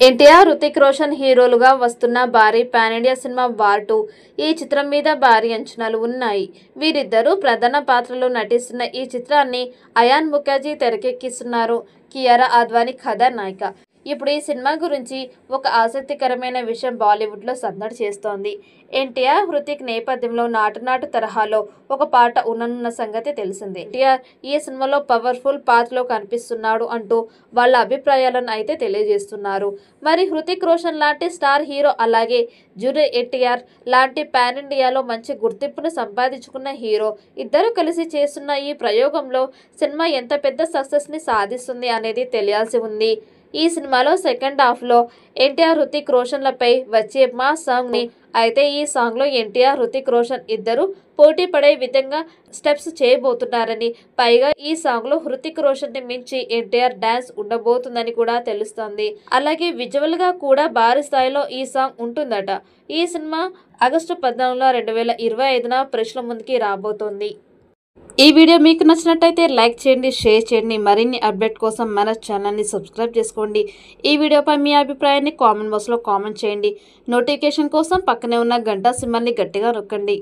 ఎన్టీఆర్, హృతిక్ రోషన్ హీరోలుగా వస్తున్న భారీ పాన్ ఇండియా సినిమా వార్ 2 ఈ చిత్రం మీద భారీ అంచనాలు ఉన్నాయి. వీరిద్దరూ ప్రధాన పాత్రలో నటిస్తున్న ఈ చిత్రాన్ని అయాన్ ముఖర్జీ తెరకెక్కిస్తున్నారు. కియారా అద్వానీ కథానాయిక. ఇప్పుడు ఈ సినిమా గురించి ఒక ఆసక్తికరమైన విషయం బాలీవుడ్లో సందడి చేస్తోంది. ఎన్టీఆర్, హృతిక్ నేపథ్యంలో నాటు తరహాలో ఒక పాట ఉన్నన్న సంగతి తెలిసిందే. ఎన్టీఆర్ ఈ సినిమాలో పవర్ఫుల్ పాత్రలో కనిపిస్తున్నాడు అంటూ వాళ్ళ అభిప్రాయాలను అయితే తెలియజేస్తున్నారు. మరి హృతిక్ రోషన్ లాంటి స్టార్ హీరో, అలాగే జూనియర్ ఎన్టీఆర్ లాంటి పాన్ ఇండియాలో మంచి గుర్తింపును సంపాదించుకున్న హీరో ఇద్దరు కలిసి చేస్తున్న ఈ ప్రయోగంలో సినిమా ఎంత పెద్ద సక్సెస్ని సాధిస్తుంది అనేది తెలియాల్సి ఉంది. ఈ సినిమాలో సెకండ్ హాఫ్లో ఎన్టీఆర్, హృతిక్ రోషన్లపై వచ్చే మా సాంగ్ని అయితే ఈ సాంగ్లో ఎన్టీఆర్, హృతిక్ రోషన్ ఇద్దరు పోటీ పడే విధంగా స్టెప్స్ చేయబోతున్నారని, పైగా ఈ సాంగ్లో హృతిక్ రోషన్ని మించి ఎన్టీఆర్ డాన్స్ ఉండబోతుందని కూడా తెలుస్తోంది. అలాగే విజువల్గా కూడా భారీ స్థాయిలో ఈ సాంగ్ ఉంటుందట. ఈ సినిమా ఆగస్టు 14, 2025 ప్రేక్షకుల ముందుకి రాబోతోంది. ఈ వీడియో మీకు నచ్చినట్టయితే లైక్ చేయండి, షేర్ చేయండి. మరిన్ని అప్డేట్ కోసం మన ఛానల్ని సబ్స్క్రైబ్ చేసుకోండి. ఈ వీడియోపై మీ అభిప్రాయాన్ని కామెంట్ బాక్స్లో కామెంట్ చేయండి. నోటిఫికేషన్ కోసం పక్కనే ఉన్న గంట సింబల్ని గట్టిగా నొక్కండి.